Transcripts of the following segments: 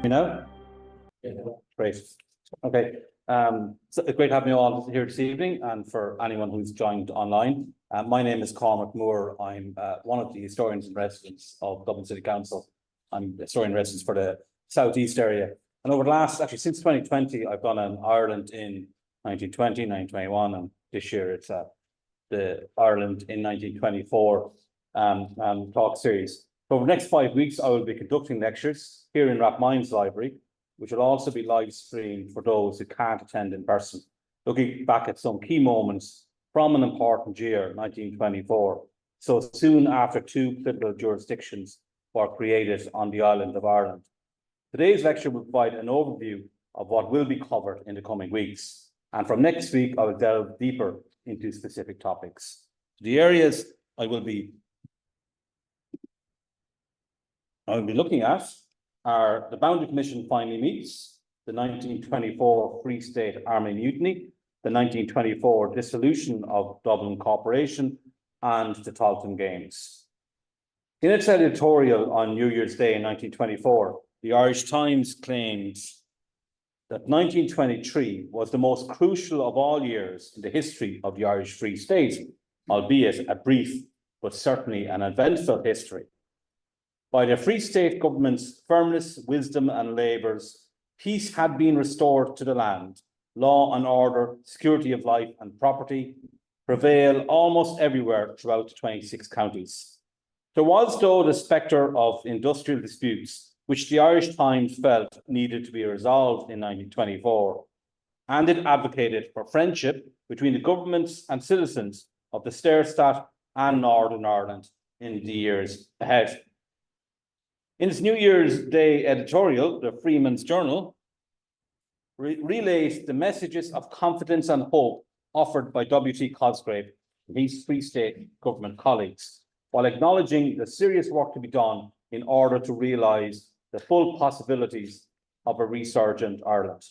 You know? Great. Okay. So great having you all here this evening, and for anyone who's joined online. My name is Cormac Moore. I'm one of the historians and residents of Dublin City Council. I'm historian in residence for the southeast area. And over the last, actually since 2020, I've done an Ireland in 1920, 1921, and this year it's the Ireland in 1924 talk series. So over the next 5 weeks, I will be conducting lectures here in Rathmines Library, which will also be live streamed for those who can't attend in person, looking back at some key moments from an important year, 1924, so soon after two political jurisdictions were created on the island of Ireland. Today's lecture will provide an overview of what will be covered in the coming weeks. And from next week, I will delve deeper into specific topics. The areas I will be looking at are the Boundary Commission finally meets, the 1924 Free State Army Mutiny, the 1924 dissolution of Dublin Corporation, and the Tailteann Games. In its editorial on New Year's Day in 1924, the Irish Times claimed that 1923 was the most crucial of all years in the history of the Irish Free State, albeit a brief but certainly an eventful history. By the Free State government's firmness, wisdom, and labours, peace had been restored to the land. Law and order, security of life and property prevail almost everywhere throughout the 26 counties. There was, though, the spectre of industrial disputes, which the Irish Times felt needed to be resolved in 1924, and it advocated for friendship between the governments and citizens of the Stairstead and Northern Ireland in the years ahead. In its New Year's Day editorial, the Freeman's Journal relays the messages of confidence and hope offered by W.T. Cosgrave and his Free State government colleagues, while acknowledging the serious work to be done in order to realise the full possibilities of a resurgent Ireland.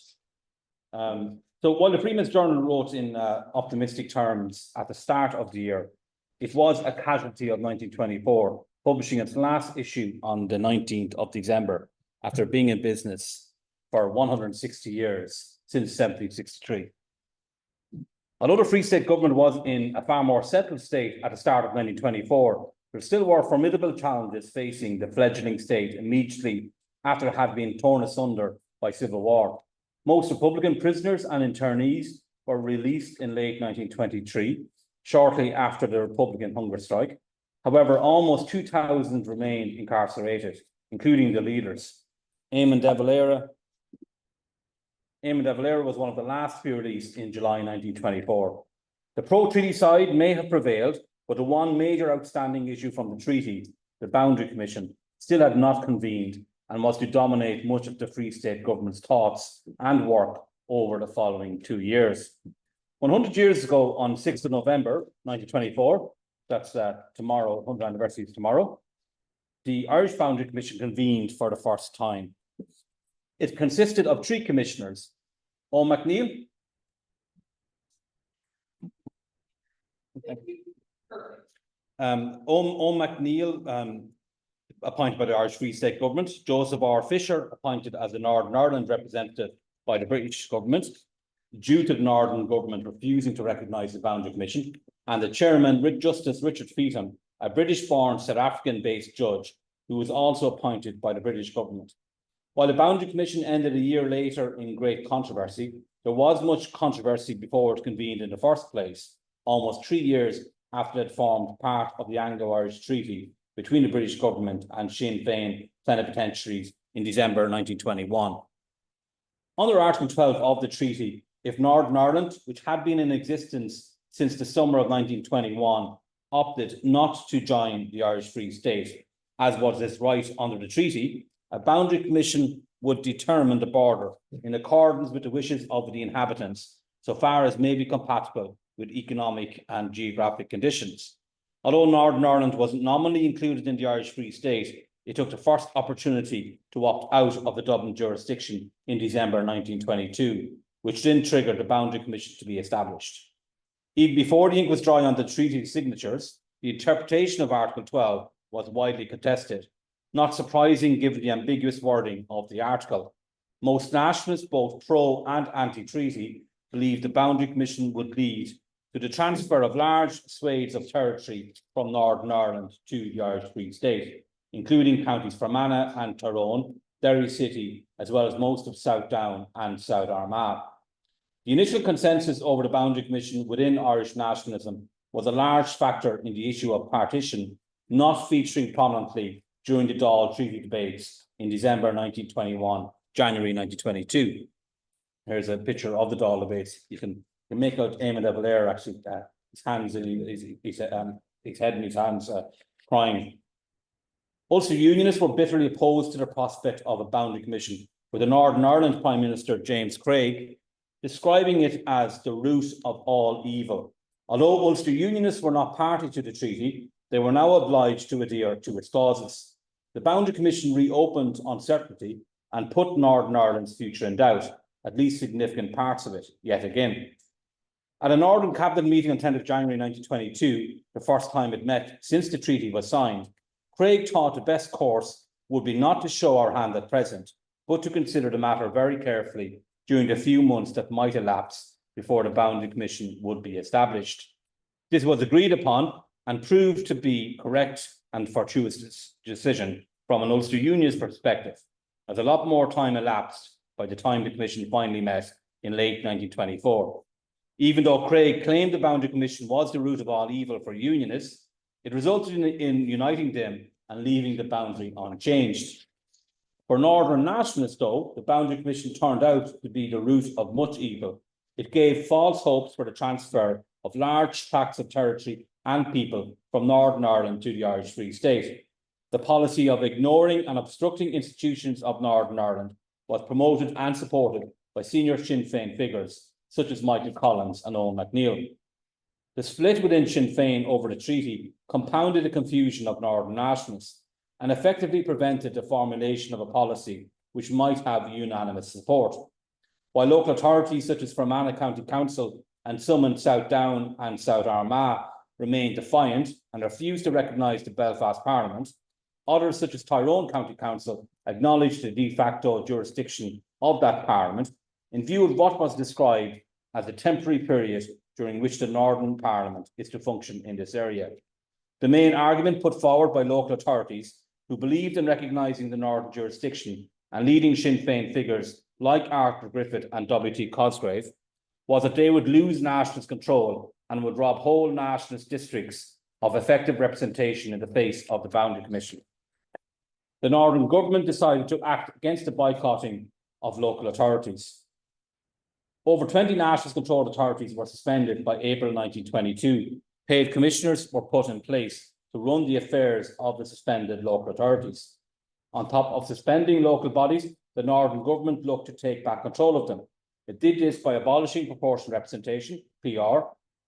So while the Freeman's Journal wrote in optimistic terms at the start of the year, it was a casualty of 1924, publishing its last issue on the 19th of December, after being in business for 160 years, since 1763. Although the Free State government was in a far more settled state at the start of 1924, there still were formidable challenges facing the fledgling state immediately after it had been torn asunder by civil war. Most Republican prisoners and internees were released in late 1923, shortly after the Republican hunger strike. However, almost 2,000 remained incarcerated, including the leaders. Eamon de Valera was one of the last to be released in July 1924. The pro-treaty side may have prevailed, but the one major outstanding issue from the treaty, the Boundary Commission, still had not convened and was to dominate much of the Free State government's thoughts and work over the following 2 years. 100 years ago, on 6th of November 1924, that's tomorrow, 100th anniversary is tomorrow, the Irish Boundary Commission convened for the first time. It consisted of 3 commissioners: O'Macneil, O'Macneil, appointed by the Irish Free State government; Joseph R. Fisher, appointed as the Northern Ireland representative by the British government, due to the Northern government refusing to recognise the Boundary Commission; and the chairman, Justice Richard Feetham, a British-born South African-based judge who was also appointed by the British government. While the Boundary Commission ended a year later in great controversy, there was much controversy before it convened in the first place, almost 3 years after it formed part of the Anglo-Irish Treaty between the British government and Sinn Féin plenipotentiaries in December 1921. Under Article 12 of the treaty, if Northern Ireland, which had been in existence since the summer of 1921, opted not to join the Irish Free State, as was its right under the treaty, a Boundary Commission would determine the border in accordance with the wishes of the inhabitants, so far as may be compatible with economic and geographic conditions. Although Northern Ireland was nominally included in the Irish Free State, it took the first opportunity to opt out of the Dublin jurisdiction in December 1922, which then triggered the Boundary Commission to be established. Even before the ink was dry on the treaty signatures, the interpretation of Article 12 was widely contested, not surprising given the ambiguous wording of the article. Most nationalists, both pro and anti-treaty, believed the Boundary Commission would lead to the transfer of large swathes of territory from Northern Ireland to the Irish Free State, including counties Fermanagh and Tyrone, Derry City, as well as most of South Down and South Armagh. The initial consensus over the Boundary Commission within Irish nationalism was a large factor in the issue of partition, not featuring prominently during the Dáil Treaty debates in December 1921, January 1922. Here's a picture of the Dáil debates. You can make out Eamon de Valera actually, his hands, his head in his hands, crying. Ulster Unionists were bitterly opposed to the prospect of a Boundary Commission, with the Northern Ireland Prime Minister James Craig describing it as the root of all evil. Although Ulster Unionists were not party to the treaty, they were now obliged to adhere to its clauses. The Boundary Commission reopened uncertainty and put Northern Ireland's future in doubt, at least significant parts of it, yet again. At a Northern Cabinet meeting on 10th of January 1922, the first time it met since the treaty was signed, Craig thought the best course would be not to show our hand at present, but to consider the matter very carefully during the few months that might elapse before the Boundary Commission would be established. This was agreed upon and proved to be correct and fortuitous decision from an Ulster Unionist perspective, as a lot more time elapsed by the time the Commission finally met in late 1924. Even though Craig claimed the Boundary Commission was the root of all evil for Unionists, it resulted in uniting them and leaving the boundary unchanged. For Northern nationalists, though, the Boundary Commission turned out to be the root of much evil. It gave false hopes for the transfer of large tracts of territory and people from Northern Ireland to the Irish Free State. The policy of ignoring and obstructing institutions of Northern Ireland was promoted and supported by senior Sinn Féin figures such as Michael Collins and Owen McNeill. The split within Sinn Féin over the treaty compounded the confusion of Northern nationalists and effectively prevented the formulation of a policy which might have unanimous support. While local authorities such as Fermanagh County Council and some in South Down and South Armagh remained defiant and refused to recognise the Belfast Parliament, others such as Tyrone County Council acknowledged the de facto jurisdiction of that Parliament in view of what was described as the temporary period during which the Northern Parliament is to function in this area. The main argument put forward by local authorities who believed in recognising the Northern jurisdiction and leading Sinn Féin figures like Arthur Griffith and W.T. Cosgrave was that they would lose nationalist control and would rob whole nationalist districts of effective representation in the face of the Boundary Commission. The Northern government decided to act against the boycotting of local authorities. Over 20 nationalist-controlled authorities were suspended by April 1922. Paid commissioners were put in place to run the affairs of the suspended local authorities. On top of suspending local bodies, the Northern government looked to take back control of them. It did this by abolishing proportional representation, PR,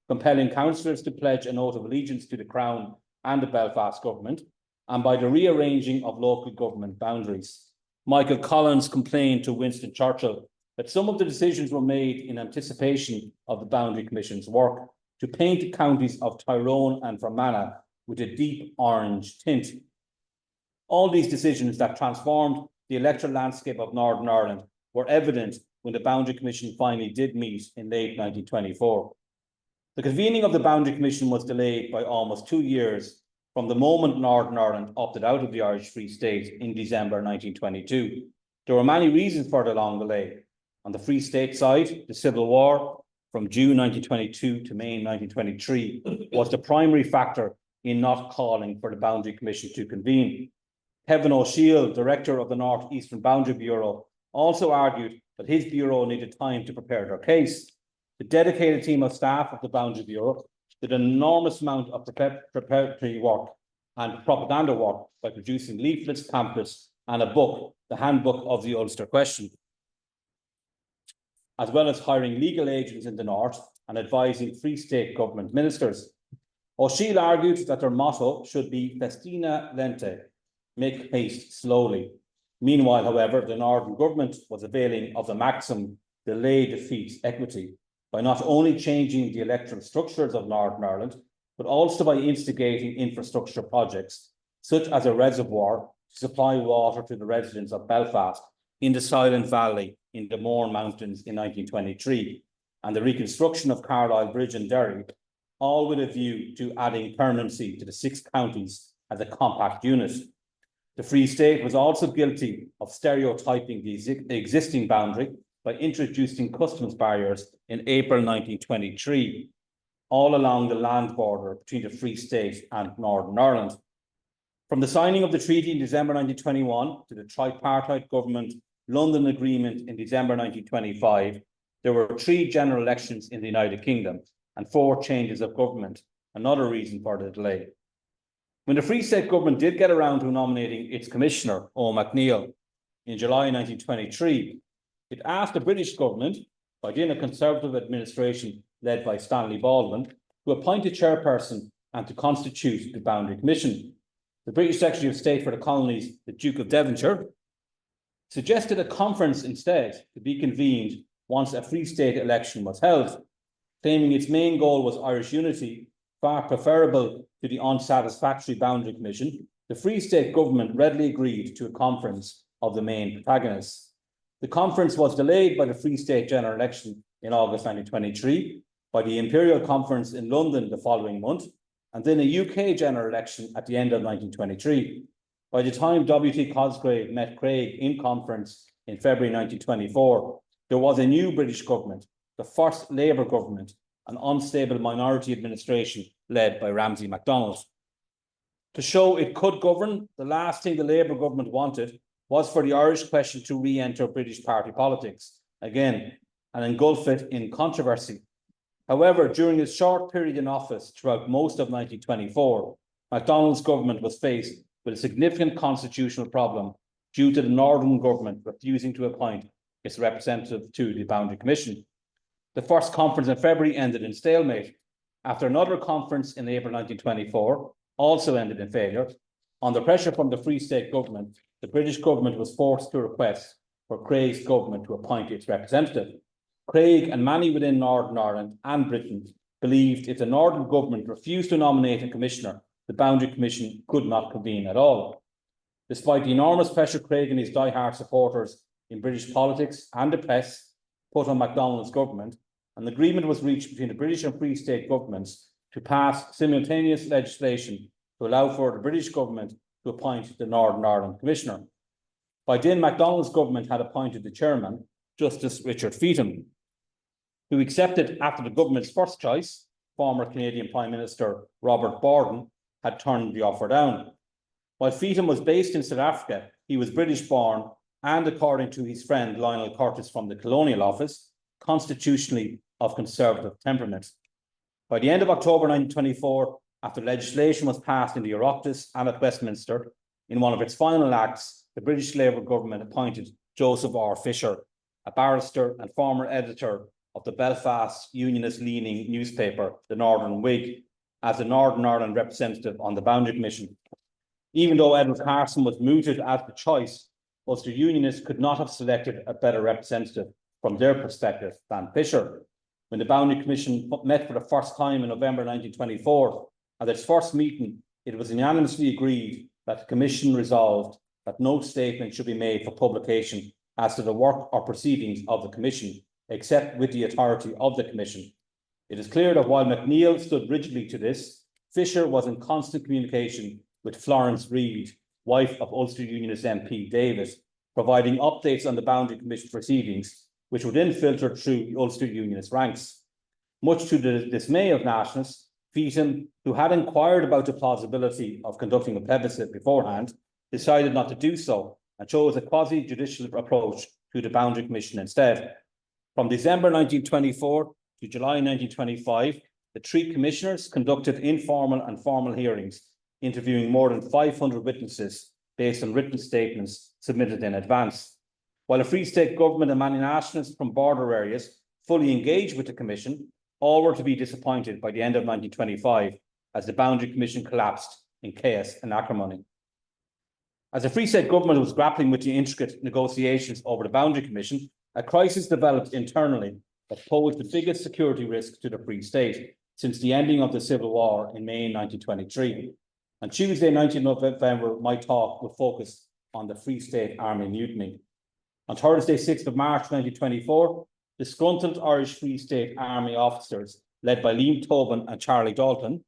compelling councillors to pledge an oath of allegiance to the Crown and the Belfast government, and by the rearranging of local government boundaries. Michael Collins complained to Winston Churchill that some of the decisions were made in anticipation of the Boundary Commission's work to paint the counties of Tyrone and Fermanagh with a deep orange tint. All these decisions that transformed the electoral landscape of Northern Ireland were evident when the Boundary Commission finally did meet in late 1924. The convening of the Boundary Commission was delayed by almost 2 years from the moment Northern Ireland opted out of the Irish Free State in December 1922. There were many reasons for the long delay. On the Free State side, the Civil War from June 1922 to May 1923 was the primary factor in not calling for the Boundary Commission to convene. Kevin O'Shiel, director of the North Eastern Boundary Bureau, also argued that his bureau needed time to prepare their case. The dedicated team of staff of the Boundary Bureau did an enormous amount of preparatory work and propaganda work by producing leaflets, pamphlets, and a book, the Handbook of the Ulster Question, as well as hiring legal agents in the North and advising Free State government ministers. O'Shiel argued that their motto should be Festina Lente, make haste slowly. Meanwhile, however, the Northern government was availing of the maxim delay defeats equity by not only changing the electoral structures of Northern Ireland, but also by instigating infrastructure projects, such as a reservoir to supply water to the residents of Belfast in the Silent Valley in the Moore Mountains in 1923, and the reconstruction of Carlisle Bridge and Derry, all with a view to adding permanency to the 6 counties as a compact unit. The Free State was also guilty of stereotyping the existing boundary by introducing customs barriers in April 1923, all along the land border between the Free State and Northern Ireland. From the signing of the treaty in December 1921 to the tripartite government London Agreement in December 1925, there were 3 general elections in the United Kingdom and 4 changes of government, another reason for the delay. When the Free State government did get around to nominating its commissioner, O'Macneil, in July 1923, it asked the British government, by then a Conservative administration led by Stanley Baldwin, to appoint a chairperson and to constitute the Boundary Commission. The British Secretary of State for the Colonies, the Duke of Devonshire, suggested a conference instead to be convened once a Free State election was held, claiming its main goal was Irish unity, far preferable to the unsatisfactory Boundary Commission. The Free State government readily agreed to a conference of the main protagonists. The conference was delayed by the Free State general election in August 1923, by the Imperial Conference in London the following month, and then a UK general election at the end of 1923. By the time W.T. Cosgrave met Craig in conference in February 1924, there was a new British government, the first Labour government, an unstable minority administration led by Ramsay MacDonald. To show it could govern, the last thing the Labour government wanted was for the Irish question to re-enter British party politics again and engulf it in controversy. However, during his short period in office throughout most of 1924, MacDonald's government was faced with a significant constitutional problem due to the Northern government refusing to appoint its representative to the Boundary Commission. The first conference in February ended in stalemate. After another conference in April 1924 also ended in failure, under pressure from the Free State government, the British government was forced to request for Craig's government to appoint its representative. Craig and many within Northern Ireland and Britain believed if the Northern government refused to nominate a commissioner, the Boundary Commission could not convene at all. Despite the enormous pressure Craig and his die-hard supporters in British politics and the press put on MacDonald's government, an agreement was reached between the British and Free State governments to pass simultaneous legislation to allow for the British government to appoint the Northern Ireland Commissioner. By then, MacDonald's government had appointed the chairman, Justice Richard Feetham, who accepted after the government's first choice, former Canadian Prime Minister Robert Borden, had turned the offer down. While Feetham was based in South Africa, he was British-born and, according to his friend Lionel Curtis from the Colonial Office, constitutionally of conservative temperament. By the end of October 1924, after legislation was passed in the Oireachtas and at Westminster, in one of its final acts, the British Labour government appointed Joseph R. Fisher, a barrister and former editor of the Belfast unionist-leaning newspaper, the Northern Whig, as the Northern Ireland representative on the Boundary Commission. Even though Edward Carson was mooted as the choice, Ulster Unionists could not have selected a better representative from their perspective than Fisher. When the Boundary Commission met for the first time in November 1924, at its first meeting, it was unanimously agreed that the Commission resolved that no statement should be made for publication as to the work or proceedings of the Commission, except with the authority of the Commission. It is clear that while MacNeill stood rigidly to this, Fisher was in constant communication with Florence Reid, wife of Ulster Unionist MP David, providing updates on the Boundary Commission proceedings, which would then filter through the Ulster Unionist ranks. Much to the dismay of nationalists, Feetham, who had inquired about the plausibility of conducting a plebiscite beforehand, decided not to do so and chose a quasi-judicial approach to the Boundary Commission instead. From December 1924 to July 1925, the 3 commissioners conducted informal and formal hearings, interviewing more than 500 witnesses based on written statements submitted in advance. While a Free State government and many nationalists from border areas fully engaged with the Commission, all were to be disappointed by the end of 1925 as the Boundary Commission collapsed in chaos and acrimony. As the Free State government was grappling with the intricate negotiations over the Boundary Commission, a crisis developed internally that posed the biggest security risk to the Free State since the ending of the Civil War in May 1923. On Tuesday, 19th November, my talk will focus on the Free State Army mutiny. On Thursday, 6th of March 2024, disgruntled Irish Free State Army officers, led by Liam Tobin and Charlie Dalton,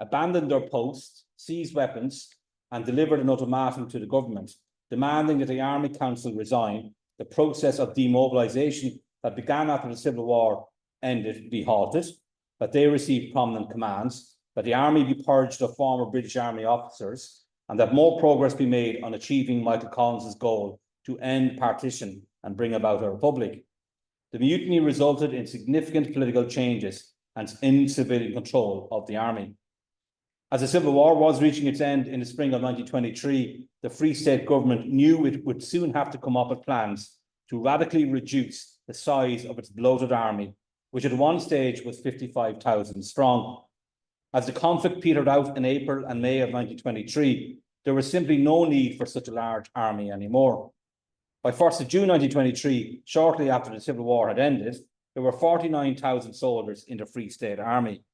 abandoned their posts, seized weapons, and delivered an ultimatum to the government, demanding that the Army Council resign, the process of demobilisation that began after the Civil War ended be halted, that they receive prominent commands, that the Army be purged of former British Army officers, and that more progress be made on achieving Michael Collins's goal to end partition and bring about a republic. The mutiny resulted in significant political changes and in civilian control of the army. As the Civil War was reaching its end in the spring of 1923, the Free State government knew it would soon have to come up with plans to radically reduce the size of its bloated army, which at one stage was 55,000 strong. As the conflict petered out in April and May of 1923, there was simply no need for such a large army anymore. By 1st of June 1923, shortly after the Civil War had ended, there were 49,000 soldiers in the Free State Army.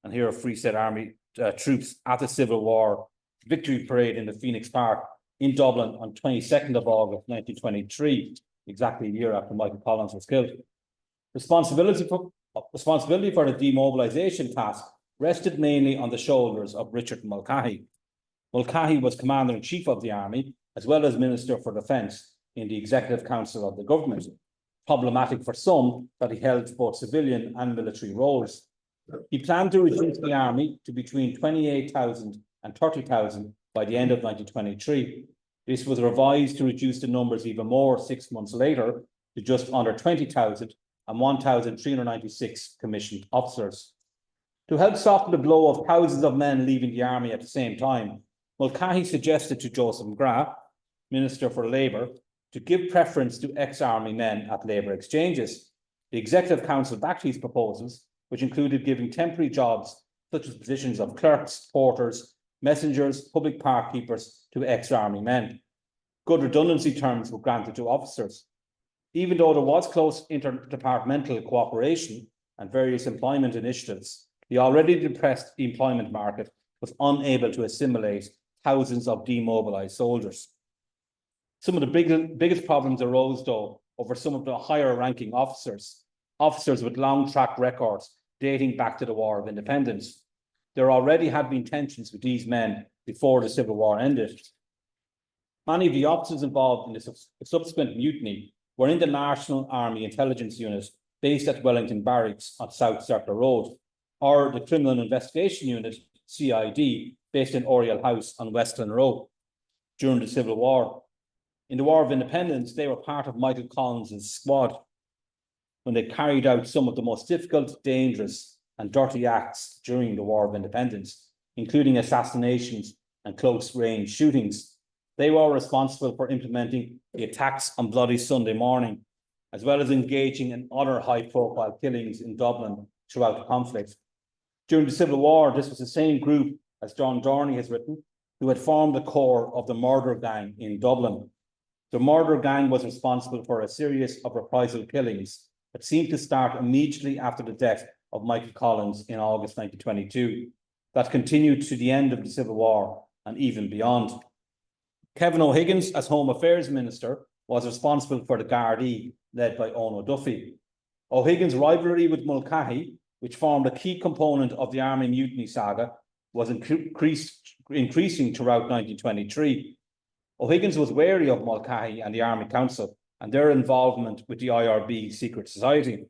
And here are Free State Army troops at the Civil War victory parade in the Phoenix Park in Dublin on 22nd of August 1923, exactly a year after Michael Collins was killed. Responsibility for the demobilisation task rested mainly on the shoulders of Richard Mulcahy. Mulcahy was Commander-in-Chief of the Army, as well as Minister for Defence in the Executive Council of the government. Problematic for some that he held both civilian and military roles. He planned to reduce the army to between 28,000 and 30,000 by the end of 1923. This was revised to reduce the numbers even more 6 months later to just under 20,000 and 1,396 commissioned officers. To help soften the blow of thousands of men leaving the army at the same time, Mulcahy suggested to Joseph McGrath, Minister for Labour, to give preference to ex-army men at labour exchanges. The Executive Council backed these proposals, which included giving temporary jobs such as positions of clerks, porters, messengers, public park keepers to ex-army men. Good redundancy terms were granted to officers. Even though there was close interdepartmental cooperation and various employment initiatives, the already depressed employment market was unable to assimilate thousands of demobilised soldiers. Some of the biggest problems arose, though, over some of the higher-ranking officers with long track records dating back to the War of Independence. There already had been tensions with these men before the Civil War ended. Many of the officers involved in the subsequent mutiny were in the National Army Intelligence Unit based at Wellington Barracks on South Circular Road, or the Criminal Investigation Unit, CID, based in Oriel House on Westland Road during the Civil War. In the War of Independence, they were part of Michael Collins's squad when they carried out some of the most difficult, dangerous and dirty acts during the War of Independence, including assassinations and close-range shootings. They were responsible for implementing the attacks on Bloody Sunday morning, as well as engaging in other high-profile killings in Dublin throughout the conflict. During the Civil War, this was the same group, as John Dorney has written, who had formed the core of the murder gang in Dublin. The murder gang was responsible for a series of reprisal killings that seemed to start immediately after the death of Michael Collins in August 1922, that continued to the end of the Civil War and even beyond. Kevin O'Higgins, as Home Affairs Minister, was responsible for the Gardaí, led by Eoin O'Duffy. O'Higgins' rivalry with Mulcahy, which formed a key component of the Army Mutiny saga, was increasing throughout 1923. O'Higgins was wary of Mulcahy and the Army Council and their involvement with the IRB secret society.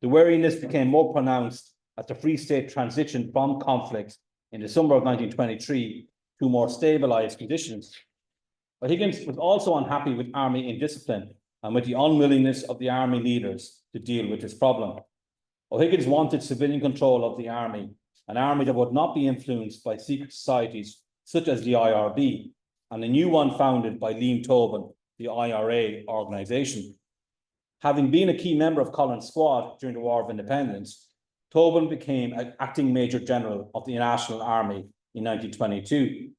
The wariness became more pronounced as the Free State transitioned from conflict in the summer of 1923 to more stabilised conditions. O'Higgins was also unhappy with Army indiscipline and with the unwillingness of the Army leaders to deal with this problem. O'Higgins wanted civilian control of the Army, an army that would not be influenced by secret societies such as the IRB, and a new one founded by Liam Tobin, the IRA organisation. Having been a key member of Collins' squad during the War of Independence, Tobin became an acting Major General of the National Army in 1922.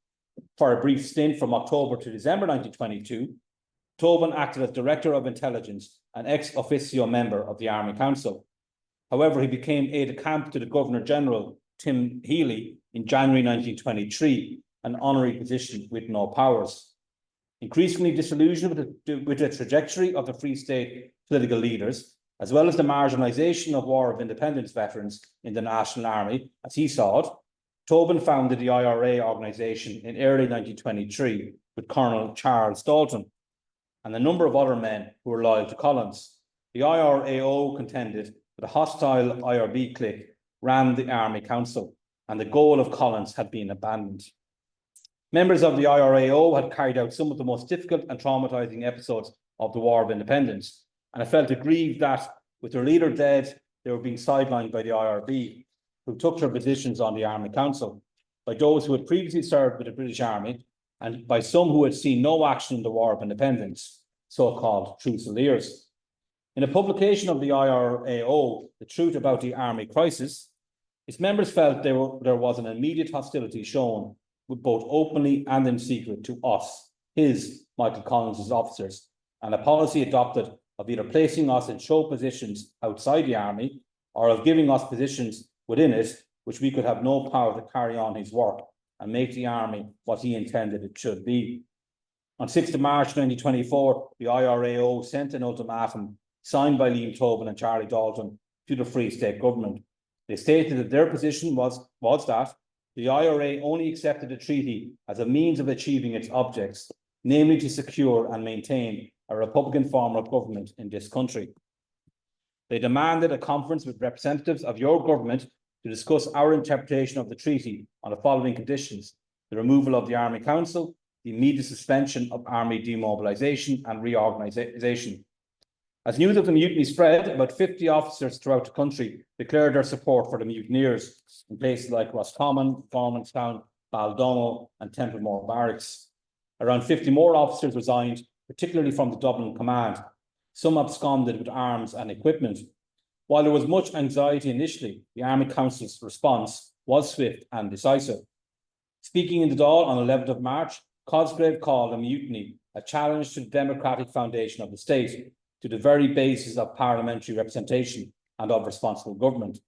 For a brief stint from October to December 1922, Tobin acted as Director of Intelligence and ex officio member of the Army Council. However, he became aide-de-camp to the Governor-General, Tim Healy, in January 1923, an honorary position with no powers. Increasingly disillusioned with the trajectory of the Free State political leaders, as well as the marginalisation of War of Independence veterans in the National Army, as he saw it, Tobin founded the IRA organisation in early 1923 with Colonel Charles Dalton and a number of other men who were loyal to Collins. The IRAO contended that a hostile IRB clique ran the Army Council, and the goal of Collins had been abandoned. Members of the IRAO had carried out some of the most difficult and traumatising episodes of the War of Independence, and I felt aggrieved that, with their leader dead, they were being sidelined by the IRB, who took their positions on the Army Council, by those who had previously served with the British Army, and by some who had seen no action in the War of Independence, so-called Fusiliers. In a publication of the IRAO, The Truth About the Army Crisis, its members felt there was an immediate hostility shown, both openly and in secret, to us, Michael Collins' officers, and a policy adopted of either placing us in show positions outside the Army or of giving us positions within it, which we could have no power to carry on his work and make the Army what he intended it should be. On 6th of March 2024, the IRAO sent an ultimatum signed by Liam Tobin and Charlie Dalton to the Free State government. They stated that their position was that the IRA only accepted the treaty as a means of achieving its objects, namely to secure and maintain a Republican form of government in this country. They demanded a conference with representatives of your government to discuss our interpretation of the treaty on the following conditions: the removal of the Army Council, the immediate suspension of Army demobilisation and reorganisation. As news of the mutiny spread, about 50 officers throughout the country declared their support for the mutineers in places like Roscommon, Gormanstown, Baldono and Templemore Barracks. Around 50 more officers resigned, particularly from the Dublin command. Some absconded with arms and equipment. While there was much anxiety initially, the Army Council's response was swift and decisive. Speaking in the Dáil on 11th of March, Cosgrave called a mutiny a challenge to the democratic foundation of the state, to the very basis of parliamentary representation and of responsible government.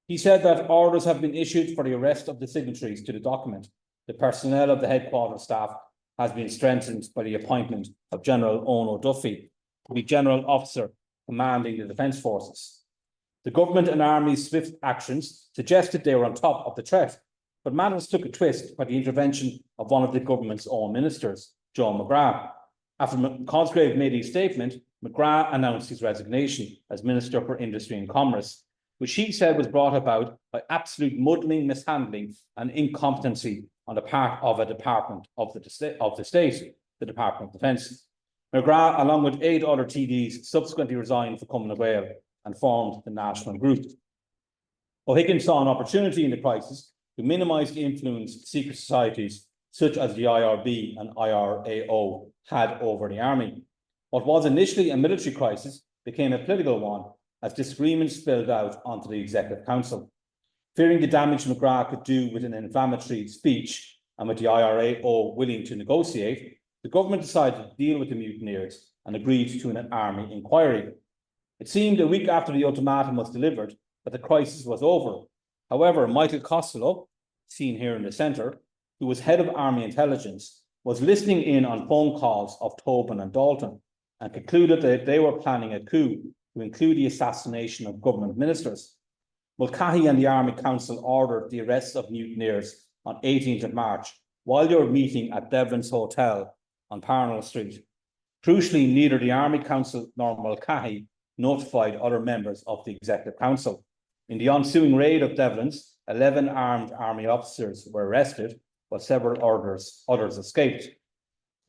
He said that orders have been issued for the arrest of the signatories to the document. The personnel of the headquarters staff has been strengthened by the appointment of General Owen O'Duffy to be General Officer commanding the Defence Forces. The government and Army's swift actions suggested they were on top of the threat, but matters took a twist by the intervention of one of the government's own ministers, Joe McGrath. After Cosgrave made his statement, McGrath announced his resignation as Minister for Industry and Commerce, which he said was brought about by absolute muddling, mishandling and incompetency on the part of a department of the state, the Department of Defence. McGrath, along with 8 other TDs, subsequently resigned for Cumann na Gael and formed the National Group. O'Higgins saw an opportunity in the crisis to minimise the influence secret societies such as the IRB and IRAO had over the Army. What was initially a military crisis became a political one as disagreements spilled out onto the Executive Council. Fearing the damage McGrath could do with an inflammatory speech and with the IRAO willing to negotiate, the government decided to deal with the mutineers and agreed to an army inquiry. It seemed a week after the ultimatum was delivered that the crisis was over. However, Michael Costello, seen here in the centre, who was head of Army Intelligence, was listening in on phone calls of Tobin and Dalton and concluded that they were planning a coup to include the assassination of government ministers. Mulcahy and the Army Council ordered the arrest of mutineers on 18th of March while they were meeting at Devlin's Hotel on Parnell Street. Crucially, neither the Army Council nor Mulcahy notified other members of the Executive Council. In the ensuing raid of Devlin's, 11 armed Army officers were arrested, while several others escaped.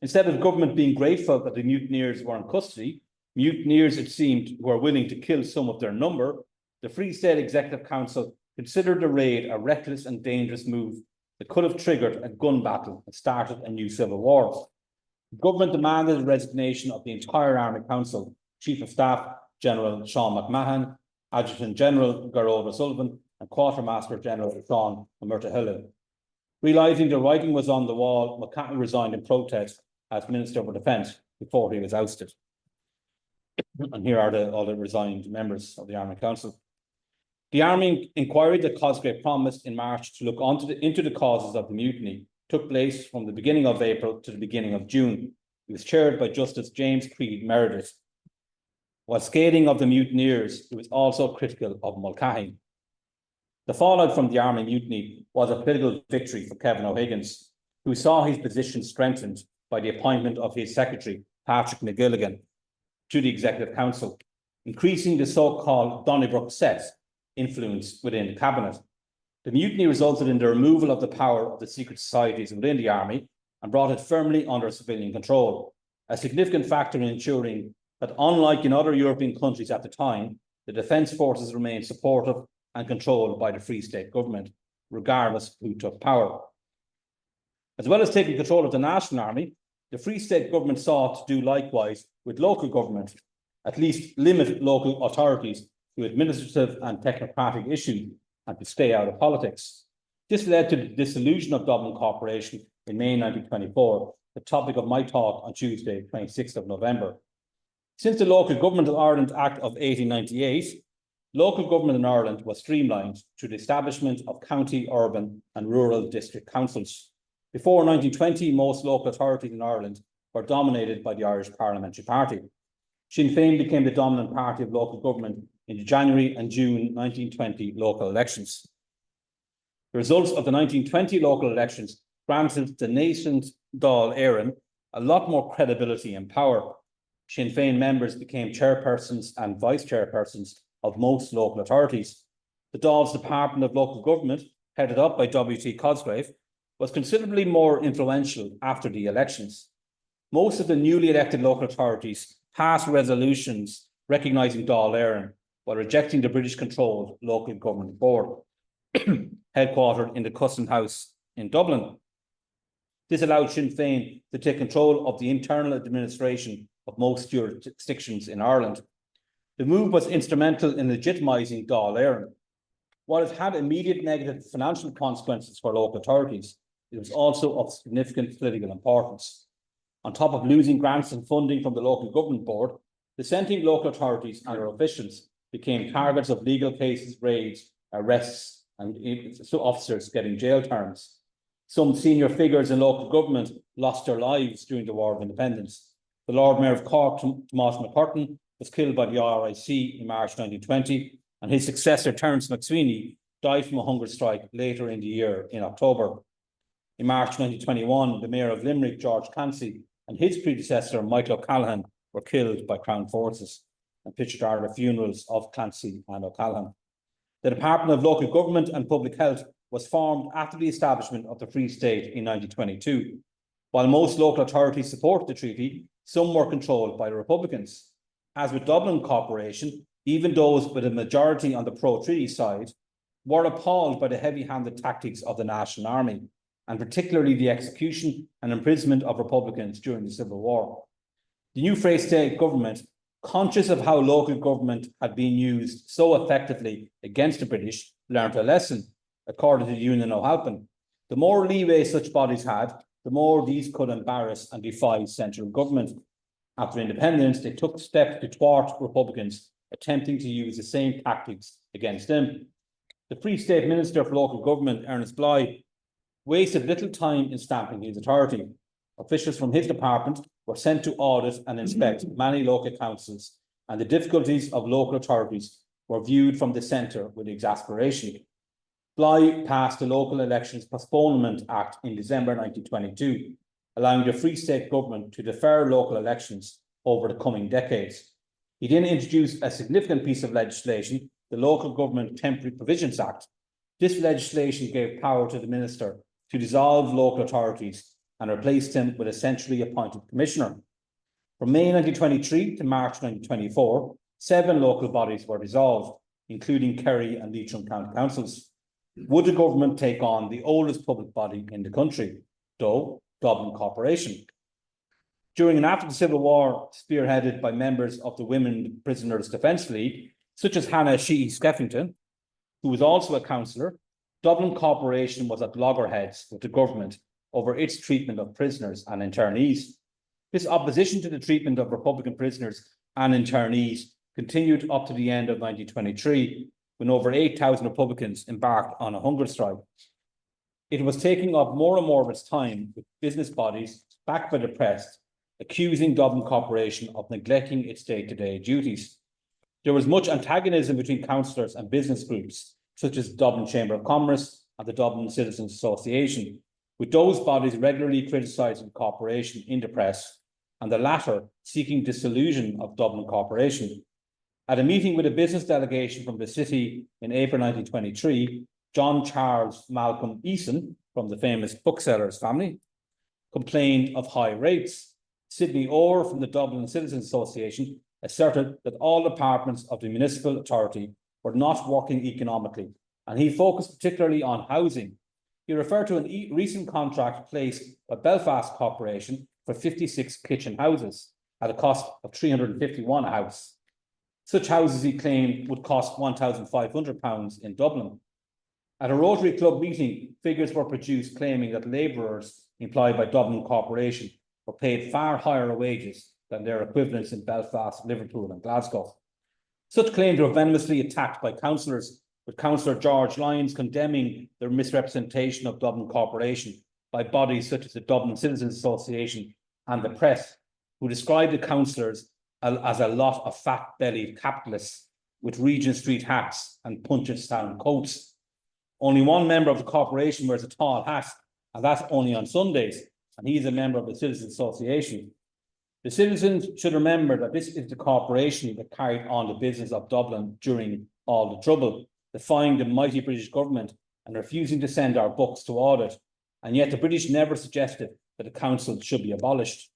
Instead of the government being grateful that the mutineers were in custody, mutineers, it seemed, were willing to kill some of their number, the Free State Executive Council considered the raid a reckless and dangerous move that could have triggered a gun battle and started a new civil war. The government demanded the resignation of the entire Army Council, Chief of Staff General Sean McMahon, Adjutant General Gerard O'Sullivan, and Quartermaster General Sean Murtagh. Realising the writing was on the wall, McCarthy resigned in protest as Minister for Defence before he was ousted. And here are all the resigned members of the Army Council. The army inquiry that Cosgrave promised in March to look into the causes of the mutiny took place from the beginning of April to the beginning of June. It was chaired by Justice James Creed Meredith. While scathing of the mutineers, it was also critical of Mulcahy. The fallout from the army mutiny was a political victory for Kevin O'Higgins, who saw his position strengthened by the appointment of his secretary, Patrick McGilligan, to the Executive Council, increasing the so-called Donnybrook set influence within the cabinet. The mutiny resulted in the removal of the power of the secret societies within the army and brought it firmly under civilian control, a significant factor in ensuring that, unlike in other European countries at the time, the defence forces remained supportive and controlled by the Free State government, regardless of who took power. As well as taking control of the National Army, the Free State government sought to do likewise with local government, at least limit local authorities to administrative and technocratic issues and to stay out of politics. This led to the dissolution of Dublin Corporation in May 1924, the topic of my talk on Tuesday, 26th of November. Since the Local Government of Ireland Act of 1898, local government in Ireland was streamlined through the establishment of county, urban and rural district councils. Before 1920, most local authorities in Ireland were dominated by the Irish Parliamentary Party. Sinn Féin became the dominant party of local government in the January and June 1920 local elections. The results of the 1920 local elections granted the nascent Dáil Éireann a lot more credibility and power. Sinn Féin members became chairpersons and vice-chairpersons of most local authorities. The Dáil's Department of Local Government, headed up by W.T. Cosgrave, was considerably more influential after the elections. Most of the newly elected local authorities passed resolutions recognising Dáil Éireann while rejecting the British-controlled Local Government Board, headquartered in the Custom House in Dublin. This allowed Sinn Féin to take control of the internal administration of most jurisdictions in Ireland. The move was instrumental in legitimising Dáil Éireann. While it had immediate negative financial consequences for local authorities, it was also of significant political importance. On top of losing grants and funding from the Local Government Board, dissenting local authorities and their officials became targets of legal cases, raids, arrests, and officers getting jail terms. Some senior figures in local government lost their lives during the War of Independence. The Lord Mayor of Cork, Tomás McCurtain, was killed by the RIC in March 1920, and his successor, Terence McSweeney, died from a hunger strike later in the year in October. In March 2021, the Mayor of Limerick, George Clancy, and his predecessor, Michael O'Callaghan, were killed by Crown forces, and pictured are the funerals of Clancy and O'Callaghan. The Department of Local Government and Public Health was formed after the establishment of the Free State in 1922. While most local authorities supported the treaty, some were controlled by the Republicans. As with Dublin Corporation, even those with a majority on the pro-treaty side were appalled by the heavy-handed tactics of the National Army, and particularly the execution and imprisonment of Republicans during the Civil War. The new Free State government, conscious of how local government had been used so effectively against the British, learned a lesson, according to the Union O'Halpin. The more leeway such bodies had, the more these could embarrass and defy central government. After independence, they took steps to thwart Republicans attempting to use the same tactics against them. The Free State Minister for Local Government, Ernest Bly, wasted little time in stamping his authority. Officials from his department were sent to audit and inspect many local councils, and the difficulties of local authorities were viewed from the centre with exasperation. Bly passed the Local Elections Postponement Act in December 1922, allowing the Free State government to defer local elections over the coming decades. He then introduced a significant piece of legislation, the Local Government Temporary Provisions Act. This legislation gave power to the minister to dissolve local authorities and replace them with a centrally appointed commissioner. From May 1923 to March 1924, 7 local bodies were dissolved, including Kerry and Leitrim County Councils. Would the government take on the oldest public body in the country, though Dublin Corporation? During and after the Civil War, spearheaded by members of the Women Prisoners Defence League, such as Hannah Sheehy Skeffington, who was also a councillor, Dublin Corporation was at loggerheads with the government over its treatment of prisoners and internees. This opposition to the treatment of Republican prisoners and internees continued up to the end of 1923, when over 8,000 Republicans embarked on a hunger strike. It was taking up more and more of its time, with business bodies, backed by the press, accusing Dublin Corporation of neglecting its day-to-day duties. There was much antagonism between councillors and business groups, such as the Dublin Chamber of Commerce and the Dublin Citizens Association, with those bodies regularly criticising the corporation in the press, and the latter seeking dissolution of Dublin Corporation. At a meeting with a business delegation from the city in April 1923, John Charles Malcolm Eason, from the famous booksellers family, complained of high rates. Sidney Orr from the Dublin Citizens Association asserted that all departments of the municipal authority were not working economically, and he focused particularly on housing. He referred to a recent contract placed by Belfast Corporation for 56 kitchen houses at a cost of £351 a house. Such houses, he claimed, would cost £1,500 in Dublin. At a Rotary Club meeting, figures were produced claiming that labourers employed by Dublin Corporation were paid far higher wages than their equivalents in Belfast, Liverpool and Glasgow. Such claims were venomously attacked by councillors, with Councillor George Lyons condemning the misrepresentation of Dublin Corporation by bodies such as the Dublin Citizens Association and the press, who described the councillors as a lot of fat-bellied capitalists with Regent Street hats and Punchestown coats. Only one member of the corporation wears a tall hat, and that's only on Sundays, and he is a member of the Citizens Association. The citizens should remember that this is the corporation that carried on the business of Dublin during all the trouble, defying the mighty British government and refusing to send our books to audit, and yet the British never suggested that the council should be abolished.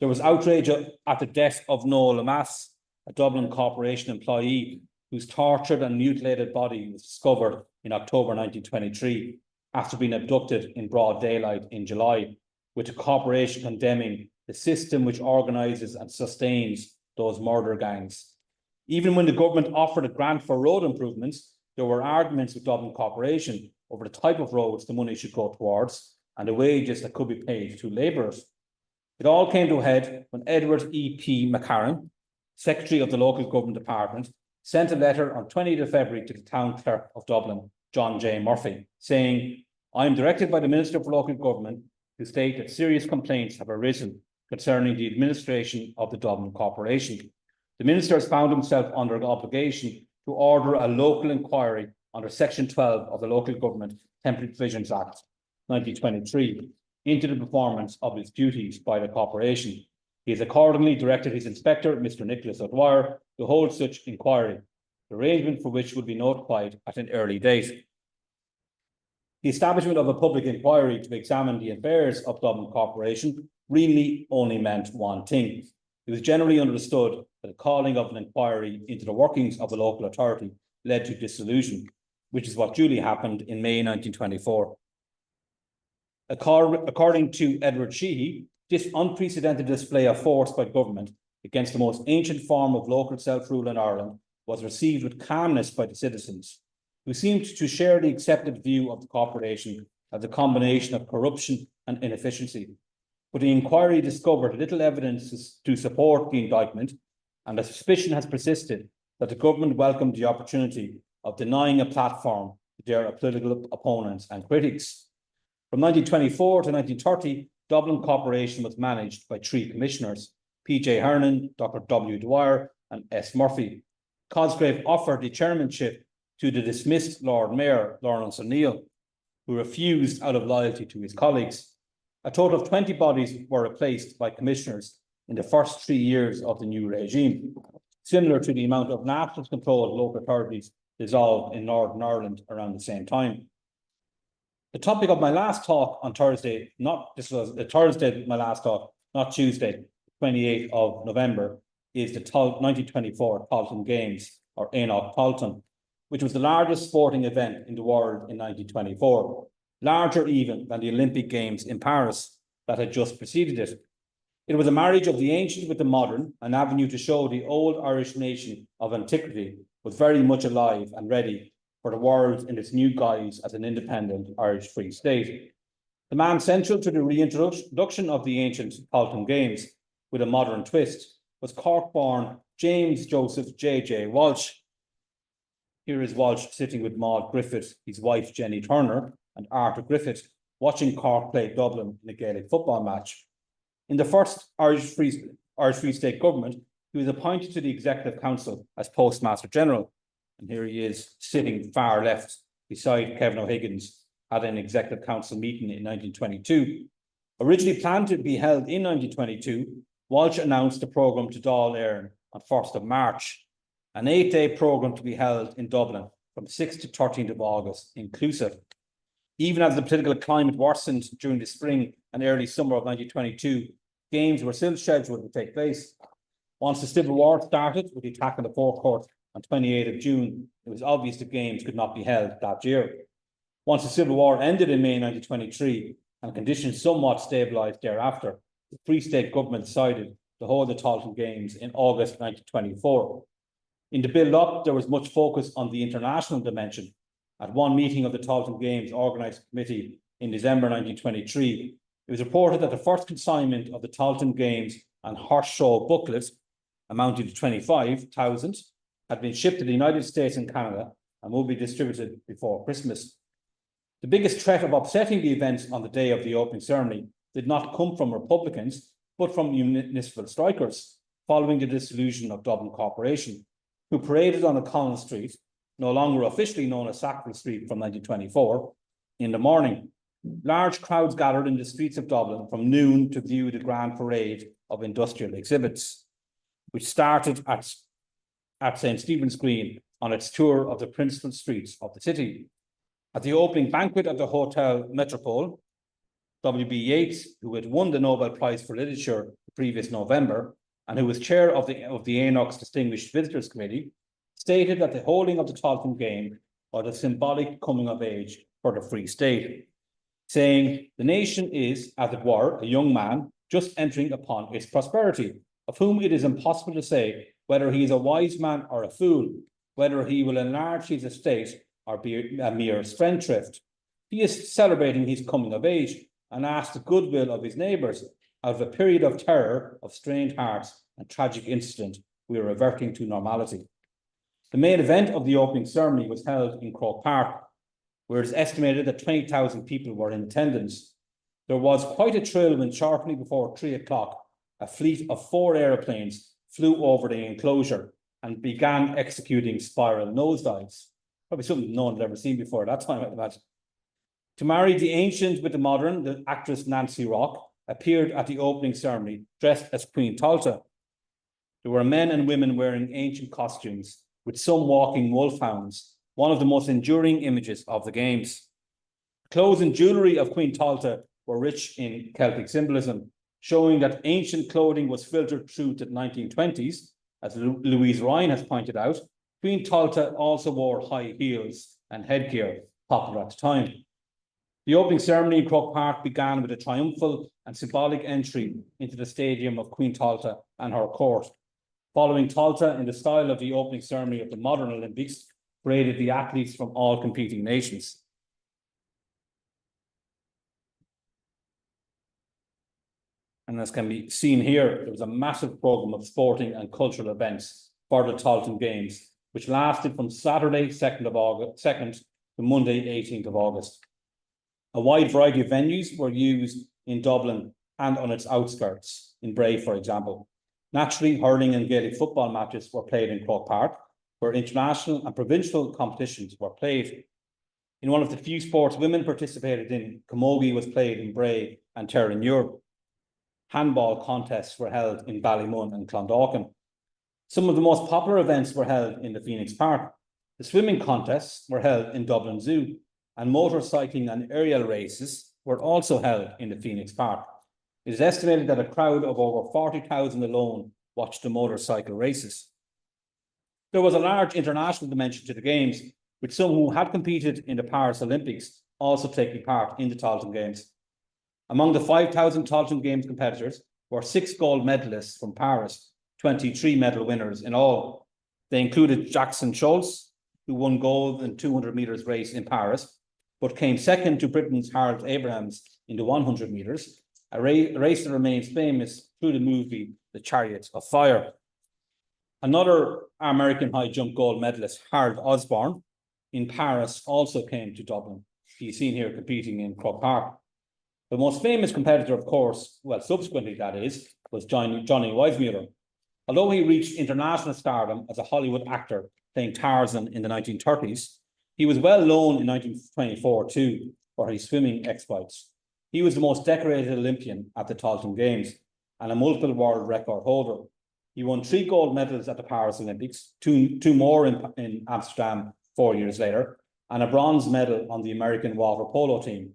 There was outrage at the death of Noel Lamass, a Dublin Corporation employee whose tortured and mutilated body was discovered in October 1923 after being abducted in broad daylight in July, with the corporation condemning the system which organises and sustains those murder gangs. Even when the government offered a grant for road improvements, there were arguments with Dublin Corporation over the type of roads the money should go towards and the wages that could be paid to labourers. It all came to a head when Edward E.P. McCarran, Secretary of the Local Government Department, sent a letter on 20th of February to the Town Clerk of Dublin, John J. Murphy, saying, "I am directed by the Minister for Local Government to state that serious complaints have arisen concerning the administration of the Dublin Corporation. The Minister has found himself under an obligation to order a local inquiry under Section 12 of the Local Government Temporary Provisions Act 1923 into the performance of its duties by the corporation. He has accordingly directed his inspector, Mr. Nicholas O'Dwyer, to hold such inquiry, the arrangement for which will be notified at an early date." The establishment of a public inquiry to examine the affairs of Dublin Corporation really only meant one thing. It was generally understood that the calling of an inquiry into the workings of a local authority led to dissolution, which is what duly happened in May 1924. According to Edward Sheehy, this unprecedented display of force by government against the most ancient form of local self-rule in Ireland was received with calmness by the citizens, who seemed to share the accepted view of the corporation as a combination of corruption and inefficiency. But the inquiry discovered little evidence to support the indictment, and a suspicion has persisted that the government welcomed the opportunity of denying a platform to their political opponents and critics. From 1924 to 1930, Dublin Corporation was managed by three commissioners: P.J. Hernan, Dr. W. Dwyer, and S. Murphy. Cosgrave offered the chairmanship to the dismissed Lord Mayor, Lawrence O'Neill, who refused out of loyalty to his colleagues. A total of 20 bodies were replaced by commissioners in the first 3 years of the new regime, similar to the amount of national controlled local authorities dissolved in Northern Ireland around the same time. The topic of my last talk on Thursday, not Tuesday, 28th of November, is the 1924 Tailteann Games, or Éineacht Tailteann, which was the largest sporting event in the world in 1924, larger even than the Olympic Games in Paris that had just preceded it. It was a marriage of the ancient with the modern, an avenue to show the old Irish nation of antiquity was very much alive and ready for the world in its new guise as an independent Irish Free State. The man central to the reintroduction of the ancient Tailteann Games with a modern twist was Cork-born James Joseph J.J. Walsh. Here is Walsh sitting with Maud Griffith, his wife Jenny Turner, and Arthur Griffith, watching Cork play Dublin in a Gaelic football match. In the first Irish Free State government, he was appointed to the Executive Council as Postmaster General. And here he is sitting far left beside Kevin O'Higgins at an Executive Council meeting in 1922. Originally planned to be held in 1922, Walsh announced the programme to Dáil Éireann on 1st of March, an 8-day programme to be held in Dublin from 6th to 13th of August inclusive. Even as the political climate worsened during the spring and early summer of 1922, games were still scheduled to take place. Once the Civil War started with the attack on the forecourt on 28th of June, it was obvious the games could not be held that year. Once the Civil War ended in May 1923 and conditions somewhat stabilised thereafter, the Free State government decided to hold the Tailteann Games in August 1924. In the build-up, there was much focus on the international dimension. At one meeting of the Tailteann Games Organising Committee in December 1923, it was reported that the first consignment of the Tailteann Games and Horse Show booklets, amounting to 25,000, had been shipped to the United States and Canada and will be distributed before Christmas. The biggest threat of upsetting the events on the day of the opening ceremony did not come from Republicans, but from municipal strikers, following the dissolution of Dublin Corporation, who paraded on O'Connell Street, no longer officially known as Sackville Street from 1924, in the morning. Large crowds gathered in the streets of Dublin from noon to view the grand parade of industrial exhibits, which started at St. Stephen's Green on its tour of the principal streets of the city. At the opening banquet of the Hotel Metropole, W.B. Yeats, who had won the Nobel Prize for Literature the previous November, and who was chair of the ANOC's Distinguished Visitors Committee, stated that the holding of the Tailteann Game was a symbolic coming of age for the Free State, saying, "The nation is, as it were, a young man just entering upon its prosperity, of whom it is impossible to say whether he is a wise man or a fool, whether he will enlarge his estate or be a mere spendthrift. He is celebrating his coming of age and asks the goodwill of his neighbours. Out of a period of terror, of strained hearts and tragic incident, we are reverting to normality." The main event of the opening ceremony was held in Croke Park, where it is estimated that 20,000 people were in attendance. There was quite a thrill when shortly before 3 o'clock, a fleet of 4 aeroplanes flew over the enclosure and began executing spiral nosedives. Probably something no one had ever seen before at that time, I'd imagine. To marry the ancient with the modern, the actress Nancy Rock appeared at the opening ceremony dressed as Queen Tailteann. There were men and women wearing ancient costumes, with some walking wolfhounds, one of the most enduring images of the Games. The clothes and jewellery of Queen Tailteann were rich in Celtic symbolism, showing that ancient clothing was filtered through to the 1920s. As Louise Ryan has pointed out, Queen Tailteann also wore high heels and headgear, popular at the time. The opening ceremony in Croke Park began with a triumphal and symbolic entry into the stadium of Queen Tailteann and her court. Following, Tailteann, in the style of the opening ceremony of the modern Olympics, paraded the athletes from all competing nations. And as can be seen here, there was a massive programme of sporting and cultural events for the Tailteann Games, which lasted from Saturday, 2nd to Monday, 18th of August. A wide variety of venues were used in Dublin and on its outskirts, in Bray, for example. Naturally, hurling and Gaelic football matches were played in Croke Park, where international and provincial competitions were played. In one of the few sports women participated in, camogie was played in Bray and Terranure. Handball contests were held in Ballymun and Clondalkin. Some of the most popular events were held in the Phoenix Park. The swimming contests were held in Dublin Zoo, and motorcycling and aerial races were also held in the Phoenix Park. It is estimated that a crowd of over 40,000 alone watched the motorcycle races. There was a large international dimension to the Games, with some who had competed in the Paris Olympics also taking part in the Tailteann Games. Among the 5,000 Tailteann Games competitors were 6 gold medalists from Paris, 23 medal winners in all. They included Jackson Schultz, who won gold in 200 metres race in Paris, but came second to Britain's Harold Abrahams in the 100 metres, a race that remains famous through the movie The Chariots of Fire. Another American high jump gold medalist, Harold Osborne, in Paris, also came to Dublin. He's seen here competing in Croke Park. The most famous competitor, of course, well, subsequently that is, was Johnny Weissmuller. Although he reached international stardom as a Hollywood actor playing Tarzan in the 1930s, he was well known in 1924 too for his swimming exploits. He was the most decorated Olympian at the Taunton Games and a multiple world record holder. He won 3 gold medals at the Paris Olympics, two more in Amsterdam 4 years later, and a bronze medal on the American water polo team.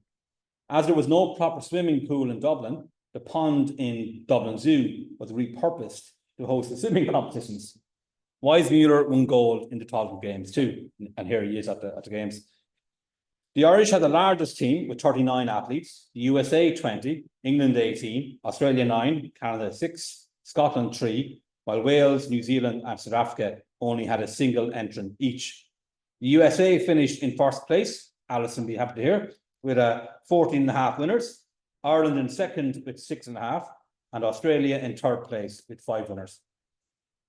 As there was no proper swimming pool in Dublin, the pond in Dublin Zoo was repurposed to host the swimming competitions. Weissmuller won gold in the Taunton Games too, and here he is at the Games. The Irish had the largest team with 39 athletes, the USA 20, England 18, Australia 9, Canada 6, Scotland 3, while Wales, New Zealand and South Africa only had a single entrant each. The USA finished in first place, Alison will be happy to hear, with 14.5 winners, Ireland in second with 6.5, and Australia in third place with 5 winners.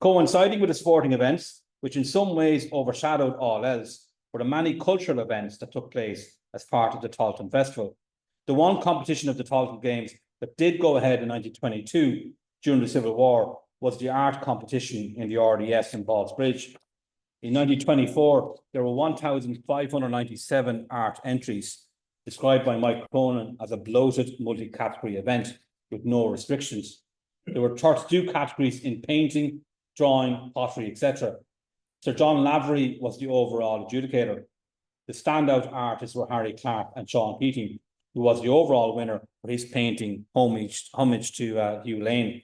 Coinciding with the sporting events, which in some ways overshadowed all else, were the many cultural events that took place as part of the Taunton Festival. The one competition of the Taunton Games that did go ahead in 1922 during the Civil War was the art competition in the RDS in Ballsbridge. In 1924, there were 1,597 art entries, described by Mike Cronin as a bloated multi-category event with no restrictions. There were 32 categories in painting, drawing, pottery, etc. Sir John Lavery was the overall adjudicator. The standout artists were Harry Clark and Sean Keating, who was the overall winner for his painting Homage to Hugh Lane.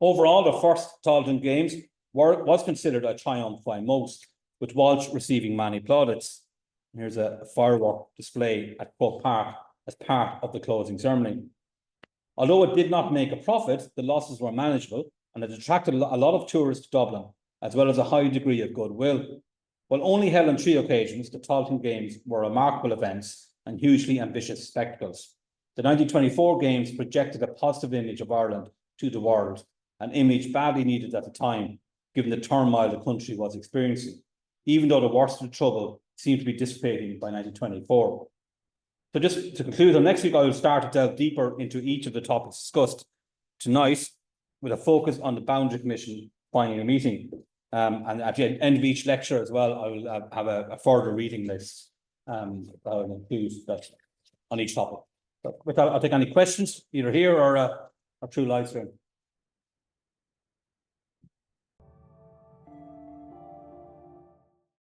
Overall, the first Taunton Games was considered a triumph by most, with Walsh receiving many plaudits. Here's a firework display at Croke Park as part of the closing ceremony. Although it did not make a profit, the losses were manageable and it attracted a lot of tourists to Dublin, as well as a high degree of goodwill. While only held on 3 occasions, the Taunton Games were remarkable events and hugely ambitious spectacles. The 1924 Games projected a positive image of Ireland to the world, an image badly needed at the time, given the turmoil the country was experiencing, even though the worst of the trouble seemed to be dissipating by 1924. So just to conclude, next week I will start to delve deeper into each of the topics discussed tonight, with a focus on the Boundary Commission final meeting. And at the end of each lecture as well, I will have a further reading list that I will include on each topic. So with that, I'll take any questions, either here or through live stream.